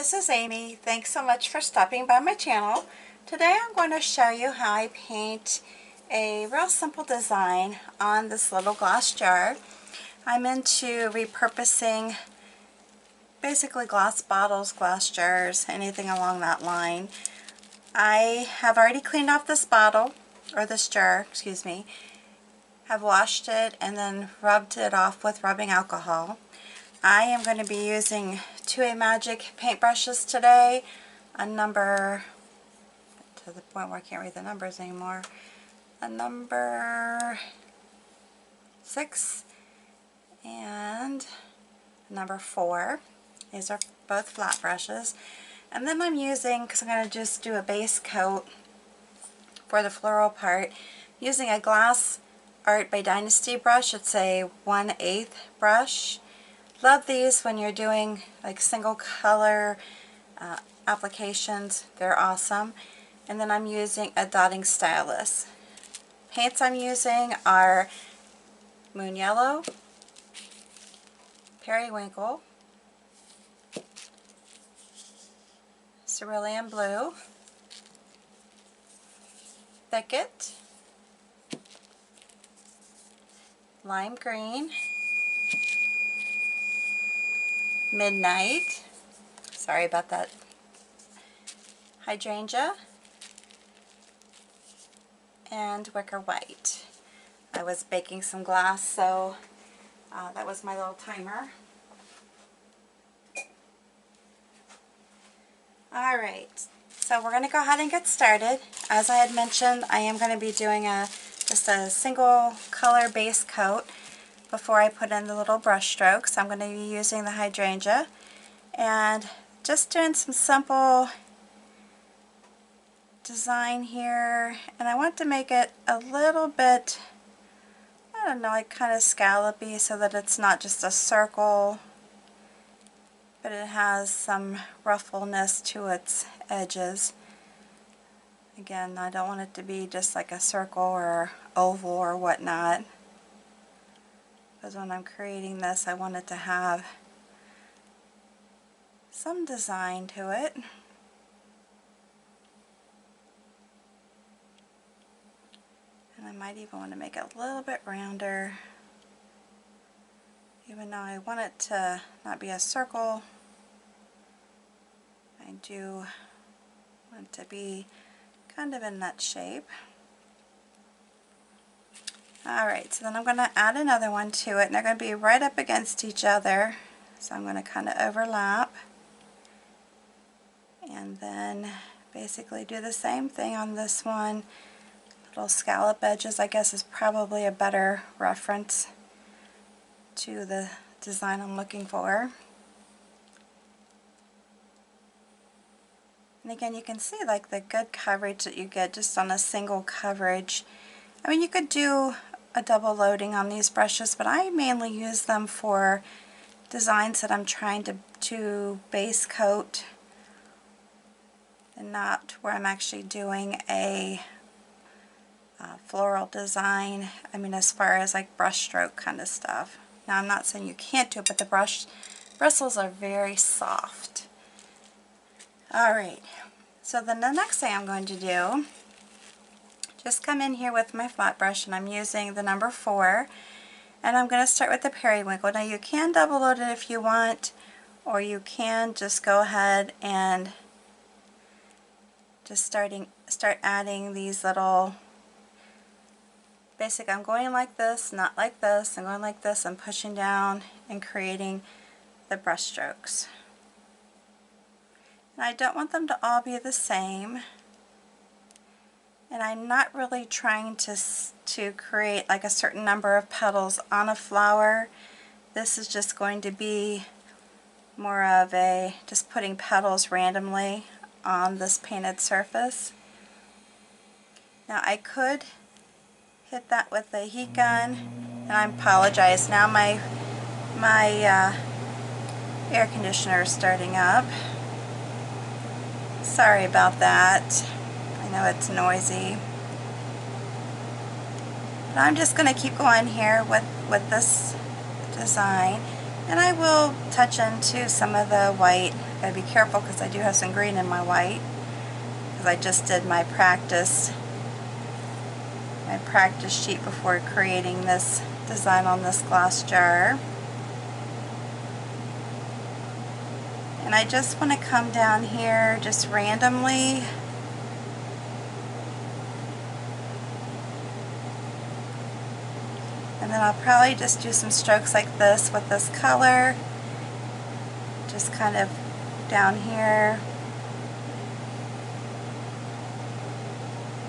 this is Amy. Thanks so much for stopping by my channel. Today I'm going to show you how I paint a real simple design on this little glass jar. I'm into repurposing basically glass bottles, glass jars, anything along that line. I have already cleaned off this bottle, or this jar, excuse me. Have washed it and then rubbed it off with rubbing alcohol. I am going to be using two Amagic paintbrushes today, a number, to the point where I can't read the numbers anymore, a number 6 and number 4. These are both flat brushes. And then I'm using, because I'm going to just do a base coat for the floral part, using a Glass Art by Dynasty brush. It's a 1/8 brush. Love these when you're doing like single color applications. They're awesome. And then I'm using a dotting stylus. Paints I'm using are Moon Yellow, Periwinkle, Cerulean Blue, Thicket, Lime Green, Midnight, sorry about that, Hydrangea, and Wicker White. I was baking some glass, so that was my little timer. Alright, so we're going to go ahead and get started. As I had mentioned, I am going to be doing just a single color base coat before I put in the little brush strokes. I'm going to be using the hydrangea and just doing some simple design here, and I want to make it a little bit, I don't know, like kind of scallopy, so that it's not just a circle, but it has some ruffleness to its edges. Again, I don't want it to be just like a circle or oval or whatnot, because when I'm creating this, I want it to have some design to it. And I might even want to make it a little bit rounder, even though I want it to not be a circle. I do want it to be kind of in that shape. Alright, so then I'm going to add another one to it, and they're going to be right up against each other. So I'm going to kind of overlap, and then basically do the same thing on this one. Little scallop edges, I guess, is probably a better reference to the design I'm looking for. And again, you can see like the good coverage that you get just on a single coverage. I mean, you could do a double loading on these brushes, but I mainly use them for designs that I'm trying to base coat, and not where I'm actually doing a floral design. I mean, as far as like brush stroke kind of stuff. Now, I'm not saying you can't do it, but the bristles are very soft. Alright, so then the next thing I'm going to do, just come in here with my flat brush, and I'm using the number 4, and I'm going to start with the periwinkle. Now, you can double load it if you want, or you can just go ahead and just start adding these little, I'm going like this, not like this. I'm going like this. I'm pushing down and creating the brush strokes. And I don't want them to all be the same. And I'm not really trying to create like a certain number of petals on a flower. This is just going to be more of a just putting petals randomly on this painted surface. Now, I could hit that with a heat gun, and I apologize. Now my air conditioner is starting up. Sorry about that. I know it's noisy. But I'm just going to keep going here with this design, and I will touch into some of the white Gotta be careful because I do have some green in my white, because I just did my practice sheet before creating this design on this glass jar. And I just want to come down here just randomly and then I'll probably just do some strokes like this with this color, just kind of down here.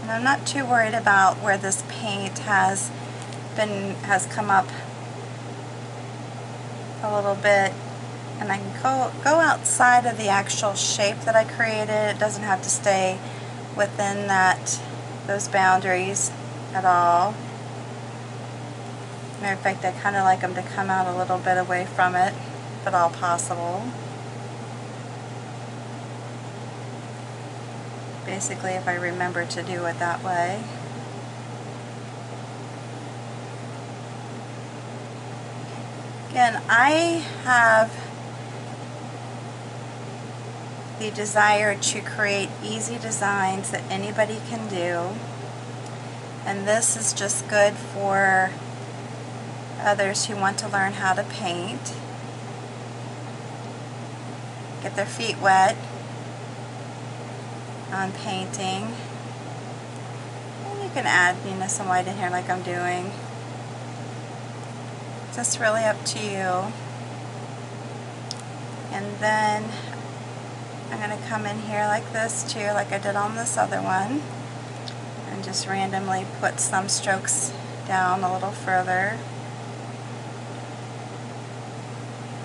And I'm not too worried about where this paint has come up a little bit, and I can go outside of the actual shape that I created. It doesn't have to stay within those boundaries at all. Matter of fact, I kind of like them to come out a little bit away from it, if at all possible. Basically, if I remember to do it that way. Again, I have the desire to create easy designs that anybody can do, and this is just good for others who want to learn how to paint, get their feet wet on painting. And you can add, some white in here like I'm doing. Just really up to you. And then I'm going to come in here like this too, like I did on this other one, and just randomly put some strokes down a little further.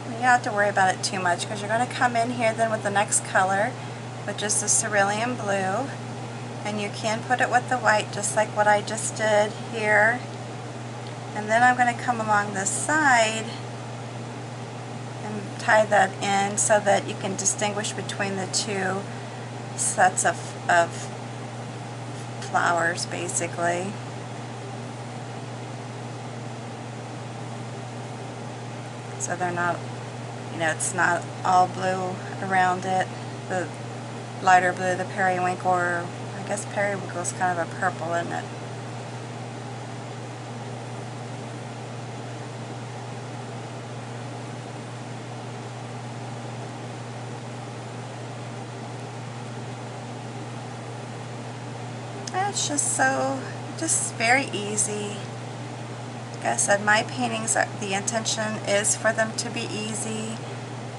You don't have to worry about it too much, because you're going to come in here then with the next color, which is the cerulean blue, and you can put it with the white just like what I just did here. And then I'm going to come along this side and tie that in so that you can distinguish between the two sets of flowers, basically. So they're not, it's not all blue around it. The lighter blue, the periwinkle, or I guess periwinkle is kind of a purple, isn't it? It's just very easy. Like I said, my paintings, the intention is for them to be easy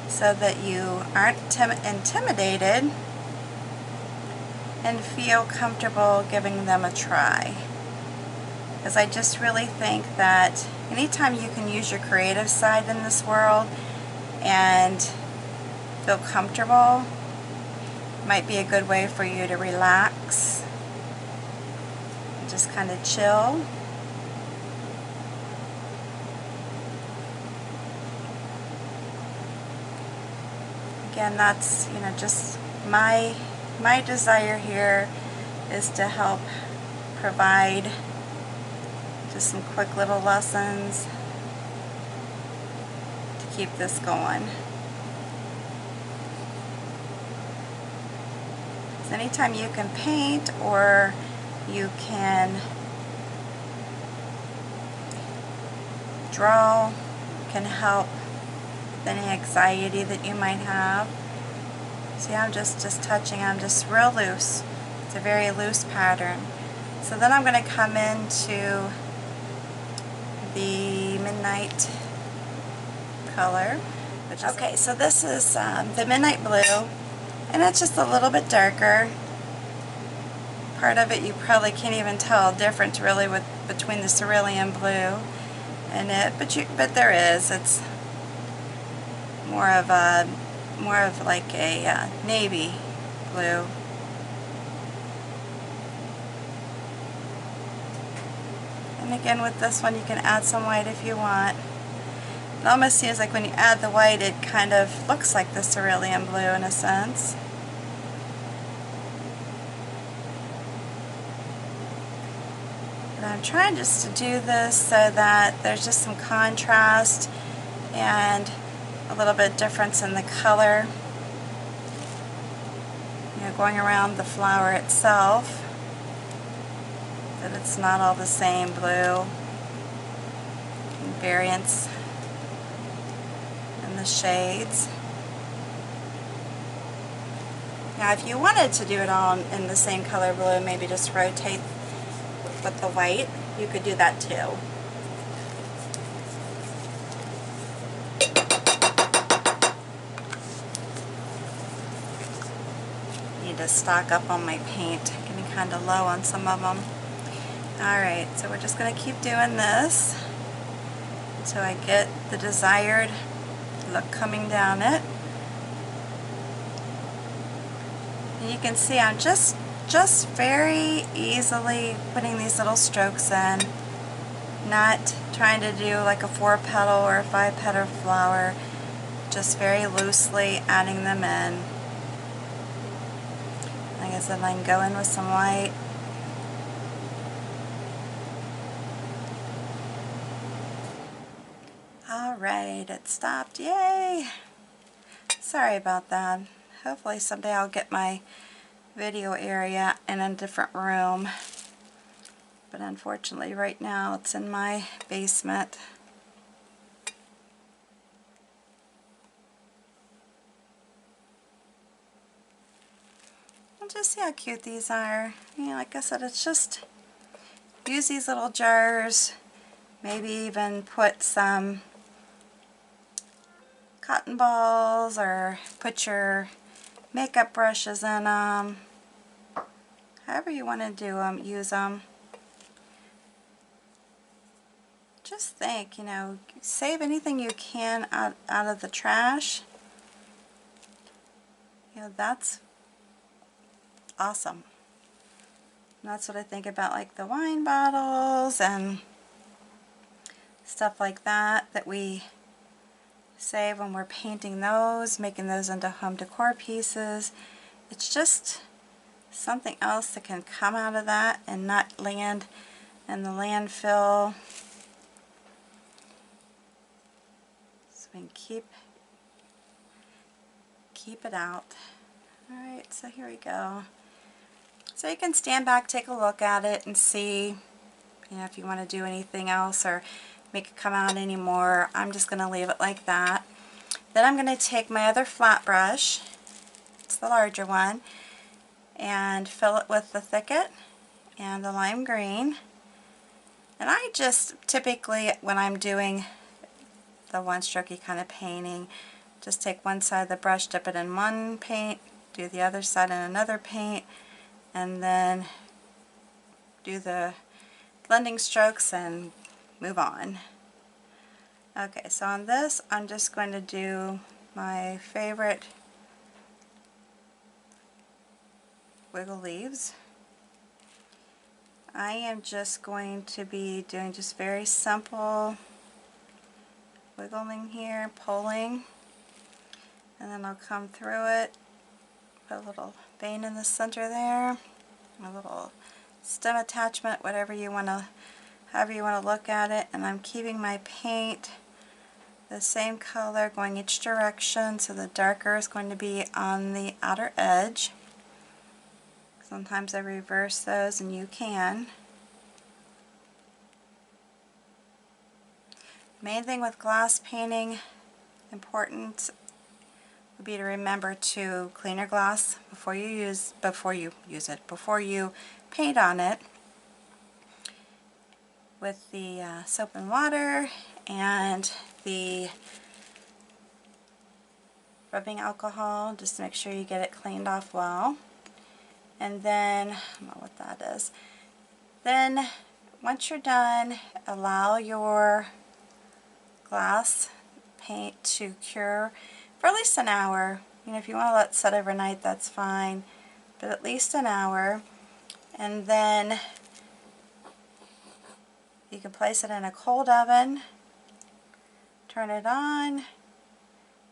so that you aren't intimidated and feel comfortable giving them a try. Because I just really think that anytime you can use your creative side in this world and feel comfortable, might be a good way for you to relax and just kind of chill. Again, that's just my desire here is to help provide just some quick little lessons to keep this going. So anytime you can paint or you can draw, can help with any anxiety that you might have. See, I'm just touching, I'm just real loose. It's a very loose pattern. So then I'm going to come into the midnight color. Okay, so this is the midnight blue, and it's just a little bit darker. Part of it you probably can't even tell difference really between the cerulean blue and it, but there is. It's more of like a navy blue. And again, with this one you can add some white if you want. It almost seems like when you add the white it kind of looks like the cerulean blue in a sense. But I'm trying just to do this so that there's just some contrast and a little bit difference in the color. going around the flower itself, that it's not all the same blue, and variance in the shades. Now if you wanted to do it all in the same color blue, maybe just rotate with the white, you could do that too. Need to stock up on my paint, getting kind of low on some of them. Alright, so we're just going to keep doing this until I get the desired look coming down it. And you can see I'm just very easily putting these little strokes in, not trying to do like a 4-petal or a 5-petal flower, just very loosely adding them in. Like I said, I can go in with some white. Alright, it stopped. Yay! Sorry about that. Hopefully someday I'll get my video area in a different room. But unfortunately right now it's in my basement. And just see how cute these are. You know, like I said, it's just use these little jars. Maybe even put some cotton balls or put your makeup brushes in them. However you want to do them, use them. Just think, you know, save anything you can out of the trash. You know, that's awesome. And that's what I think about, like the wine bottles and stuff like that we save when we're painting those, making those into home decor pieces. It's just something else that can come out of that and not land in the landfill. So we can keep it out. Alright, so here we go. So you can stand back, take a look at it, and see, you know, if you want to do anything else or make it come out anymore. I'm just going to leave it like that. Then I'm going to take my other flat brush, it's the larger one, and fill it with the thicket and the lime green. And I just typically, when I'm doing the one-strokey kind of painting, just take one side of the brush, dip it in one paint, do the other side in another paint, and then do the blending strokes and move on. Okay, so on this I'm just going to do my favorite wiggle leaves. I am just going to be doing just very simple wiggling here, pulling, and then I'll come through it, put a little vein in the center there, a little stem attachment, whatever you want to, however you want to look at it, and I'm keeping my paint the same color going each direction, so the darker is going to be on the outer edge. Sometimes I reverse those, and you can. Main thing with glass painting, important, would be to remember to clean your glass before you paint on it with the soap and water and the rubbing alcohol, just to make sure you get it cleaned off well. And then, I don't know what that is. Then, once you're done, allow your glass paint to cure for at least an hour. You know, if you want to let it set overnight, that's fine, but at least an hour. And then you can place it in a cold oven, turn it on,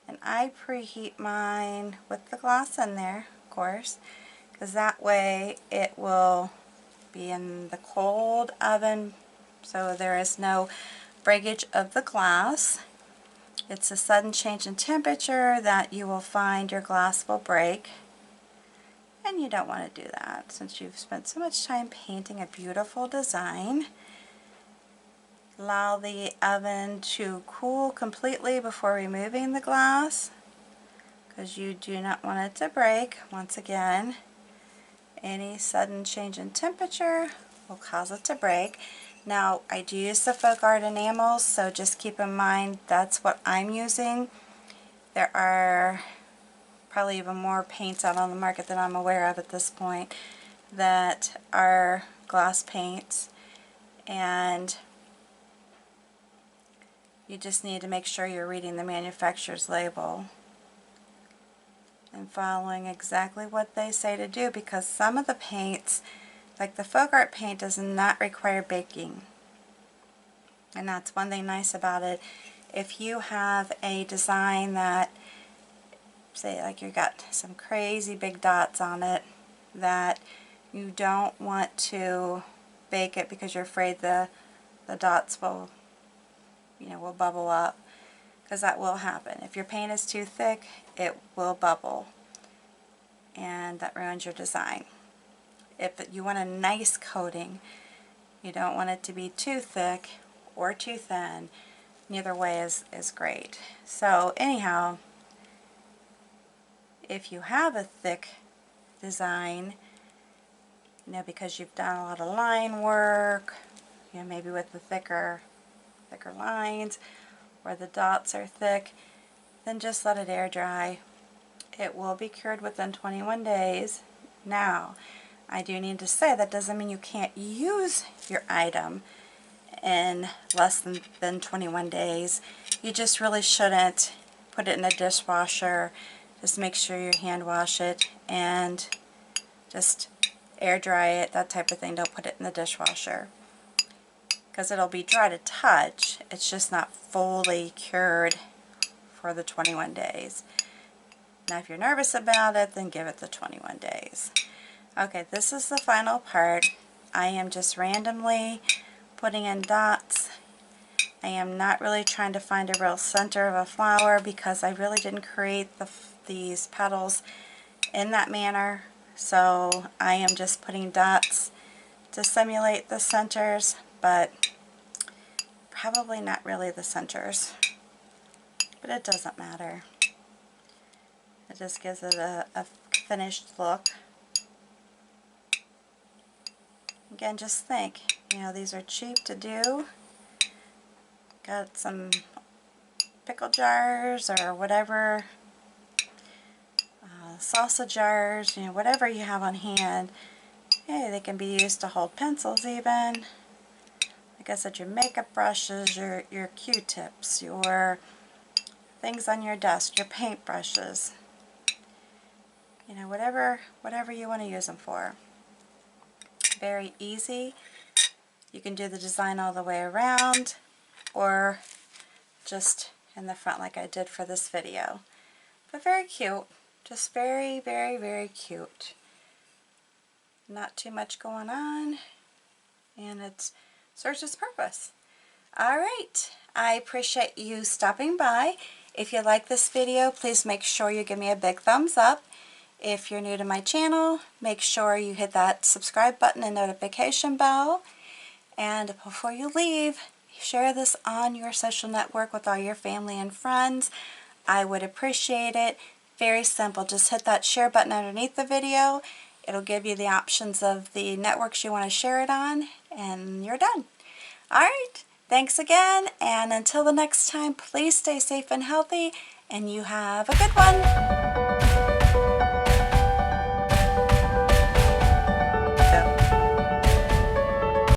and I preheat mine with the glass in there, of course, because that way it will be in the cold oven, so there is no breakage of the glass. It's a sudden change in temperature that you will find your glass will break. And you don't want to do that since you've spent so much time painting a beautiful design. Allow the oven to cool completely before removing the glass, because you do not want it to break. Once again, any sudden change in temperature will cause it to break. Now, I do use the FolkArt enamels, so just keep in mind that's what I'm using. There are probably even more paints out on the market that I'm aware of at this point that are glass paints, and you just need to make sure you're reading the manufacturer's label and following exactly what they say to do, because some of the paints, like the FolkArt paint, does not require baking. And that's one thing nice about it. If you have a design that, say like you got some crazy big dots on it, that you don't want to bake it because you're afraid the dots will, will bubble up, because that will happen. If your paint is too thick, it will bubble, and that ruins your design. If you want a nice coating, you don't want it to be too thick or too thin. Neither way is great. So anyhow, if you have a thick design, because you've done a lot of line work, maybe with the thicker lines, or the dots are thick, then just let it air dry. It will be cured within 21 days. Now, I do need to say that doesn't mean you can't use your item in less than 21 days. You just really shouldn't put it in a dishwasher. Just make sure you hand wash it and just air dry it, that type of thing. Don't put it in the dishwasher, because it'll be dry to touch. It's just not fully cured for the 21 days. Now if you're nervous about it, then give it the 21 days. Okay, this is the final part. I am just randomly putting in dots. I am not really trying to find a real center of a flower, because I really didn't create these petals in that manner. So I am just putting dots to simulate the centers, but probably not really the centers. But it doesn't matter. It just gives it a finished look. Again, just think, these are cheap to do. Got some pickle jars or whatever, salsa jars, whatever you have on hand. Hey, they can be used to hold pencils even. Like I said, your makeup brushes, your Q-tips, your things on your desk, your paint brushes. Whatever you want to use them for. Very easy. You can do the design all the way around, or just in the front like I did for this video. But very cute. Just very, very, very cute. Not too much going on, and it serves its purpose. Alright, I appreciate you stopping by. If you like this video, please make sure you give me a big thumbs up. If you're new to my channel, make sure you hit that subscribe button and notification bell. And before you leave, share this on your social network with all your family and friends. I would appreciate it. Very simple. Just hit that share button underneath the video. It'll give you the options of the networks you want to share it on, and you're done. Alright, thanks again, and until the next time, please stay safe and healthy, and you have a good one.